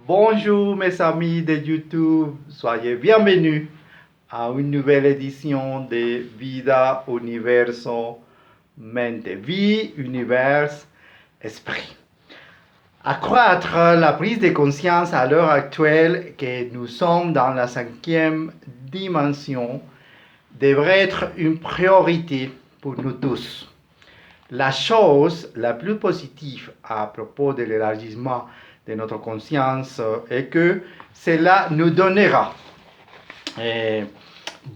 Bonjour mes amis de YouTube, soyez bienvenus à une nouvelle édition de Vida Universo Mente. Vie, univers, esprit. Accroître la prise de conscience à l'heure actuelle que nous sommes dans la 5e dimension devrait être une priorité pour nous tous. La chose la plus positive à propos de l'élargissement de notre conscience est que cela nous donnera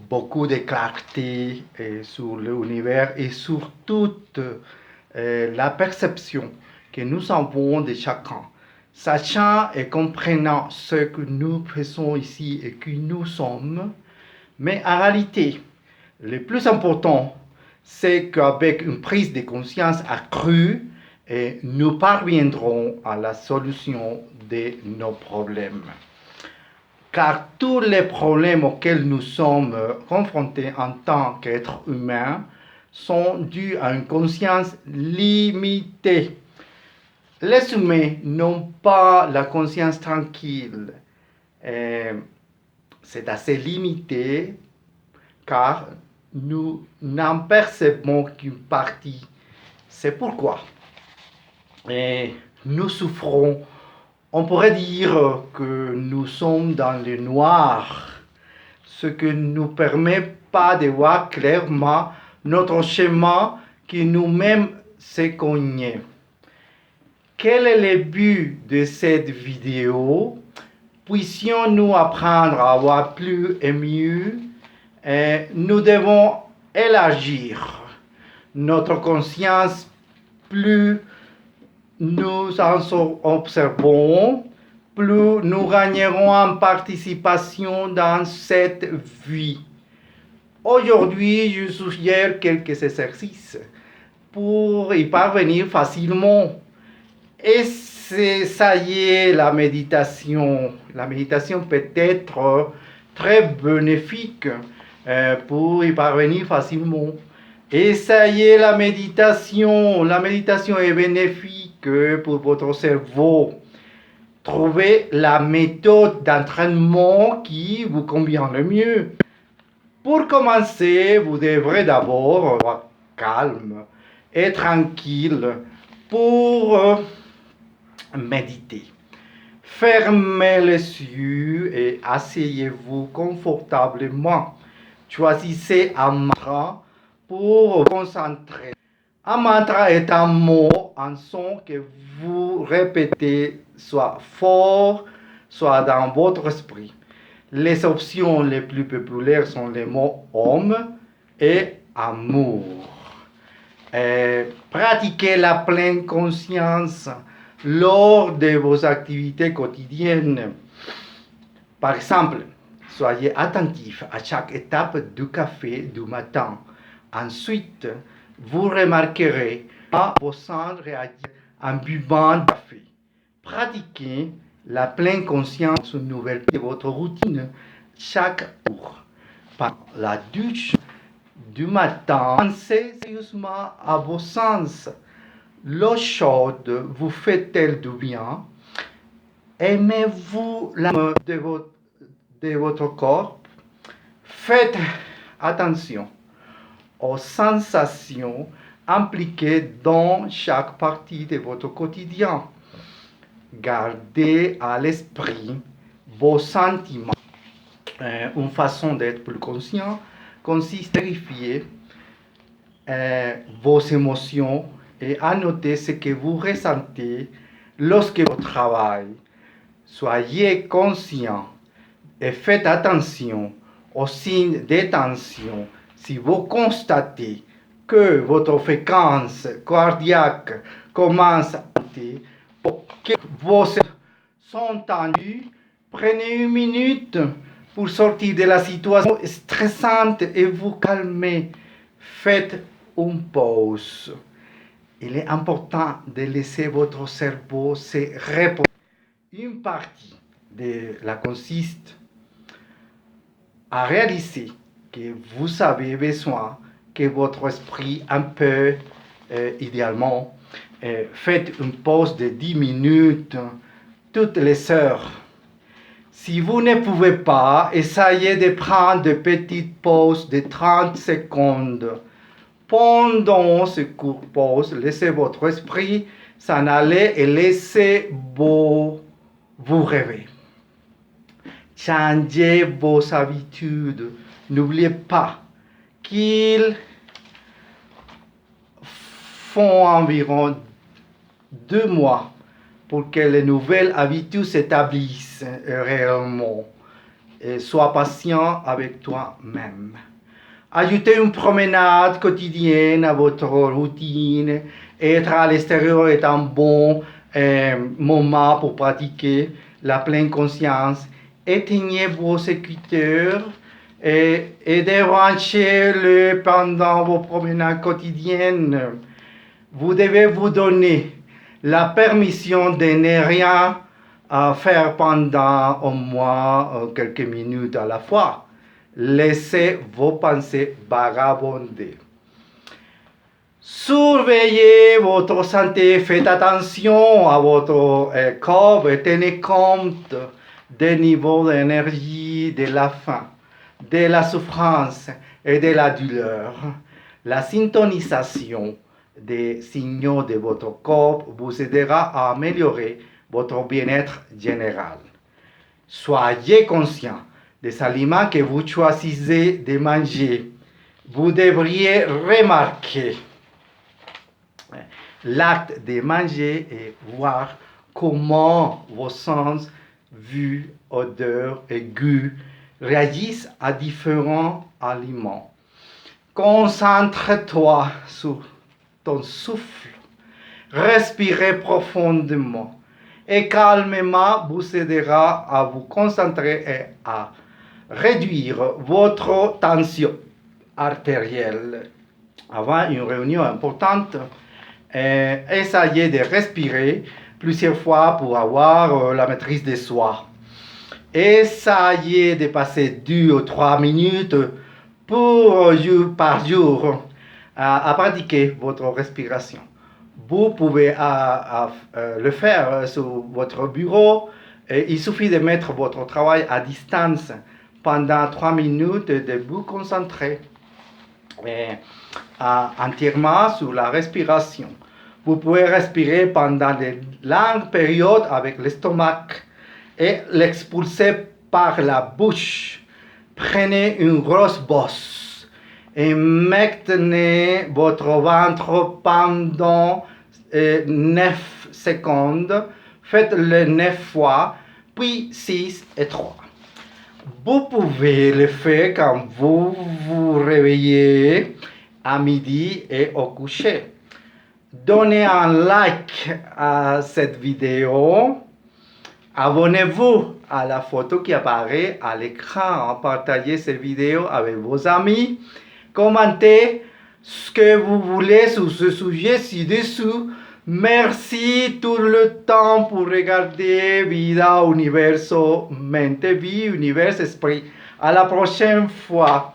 beaucoup de clarté sur l'univers et sur toute la perception que nous avons de chacun, sachant et comprenant ce que nous faisons ici et qui nous sommes. Mais en réalité, le plus important, c'est qu'avec une prise de conscience accrue, nous parviendrons à la solution de nos problèmes. Car tous les problèmes auxquels nous sommes confrontés en tant qu'êtres humains sont dus à une conscience limitée. Les humains n'ont pas la conscience tranquille. C'est assez limité car nous n'en percevons qu'une partie. C'est pourquoi nous souffrons. On pourrait dire que nous sommes dans le noir, ce qui ne nous permet pas de voir clairement notre chemin qui nous-mêmes s'est cogné. Quel est le but de cette vidéo? Puissions-nous apprendre à voir plus et mieux? Nous devons élargir notre conscience. Plus nous en observons, plus nous gagnerons en participation dans cette vie. Aujourd'hui, je suggère quelques exercices pour y parvenir facilement. Et ça y est, la méditation. La méditation peut être très bénéfique pour y parvenir facilement. Essayez la méditation. La méditation est bénéfique pour votre cerveau. Trouvez la méthode d'entraînement qui vous convient le mieux. Pour commencer, vous devrez d'abord être calme et tranquille pour méditer. Fermez les yeux et asseyez-vous confortablement. Choisissez un mantra pour vous concentrer. Un mantra est un mot, un son que vous répétez soit fort, soit dans votre esprit. Les options les plus populaires sont les mots homme et amour. Pratiquez la pleine conscience lors de vos activités quotidiennes. Par exemple, soyez attentif à chaque étape du café du matin. Ensuite, vous remarquerez à vos sens réagir en buvant du café. Pratiquez la pleine conscience nouvelle de votre routine chaque jour. Par la douche du matin, pensez sérieusement à vos sens. L'eau chaude vous fait-elle du bien? Aimez-vous l'âme de votre corps? Faites attention aux sensations impliquées dans chaque partie de votre quotidien. Gardez à l'esprit vos sentiments. Une façon d'être plus conscient consiste à vérifier vos émotions et à noter ce que vous ressentez lorsque vous travaillez. Soyez conscient et faites attention aux signes de tension. Si vous constatez que votre fréquence cardiaque commence à monter, que vos sont tendus, prenez une minute pour sortir de la situation stressante et vous calmer. Faites une pause. Il est important de laisser votre cerveau se reposer. Une partie de la consiste à réaliser que vous avez besoin que votre esprit un peu, idéalement, faites une pause de 10 minutes toutes les heures. Si vous ne pouvez pas, essayez de prendre de petites pauses de 30 secondes. Pendant ce court pause, laissez votre esprit s'en aller et laissez-vous rêver. Changez vos habitudes. N'oubliez pas qu'ils font environ 2 mois pour que les nouvelles habitudes s'établissent réellement. Et sois patient avec toi-même. Ajoutez une promenade quotidienne à votre routine. Être à l'extérieur est un bon moment pour pratiquer la pleine conscience. Éteignez vos écouteurs et débranchez-les pendant vos promenades quotidiennes. Vous devez vous donner la permission de ne rien faire pendant au moins quelques minutes à la fois. Laissez vos pensées vagabonder. Surveillez votre santé, faites attention à votre corps et tenez compte des niveaux d'énergie, de la faim, de la souffrance et de la douleur. La syntonisation des signaux de votre corps vous aidera à améliorer votre bien-être général. Soyez conscient des aliments que vous choisissez de manger. Vous devriez remarquer l'acte de manger et voir comment vos sens, vue, odeur et goût réagissent à différents aliments. Concentre-toi sur ton souffle. Respirez profondément et calmement vous aidera à vous concentrer et à réduire votre tension artérielle. Avant une réunion importante, essayez de respirer plusieurs fois pour avoir la maîtrise de soi. Essayez de passer 2 ou 3 minutes par jour à pratiquer votre respiration. Vous pouvez le faire sur votre bureau. Il suffit de mettre votre travail à distance pendant 3 minutes et de vous concentrer entièrement sur la respiration. Vous pouvez respirer pendant de longues périodes avec l'estomac et l'expulser par la bouche. Prenez une grosse bosse et maintenez votre ventre pendant 9 secondes. Faites-le 9 fois, puis 6 et 3. Vous pouvez le faire quand vous vous réveillez à midi et au coucher. Donnez un like à cette vidéo. Abonnez-vous à la photo qui apparaît à l'écran. Partagez cette vidéo avec vos amis. Commentez ce que vous voulez sur ce sujet ci-dessous. Merci tout le temps pour regarder Vida Universo Mente Vie Univers Esprit. À la prochaine fois.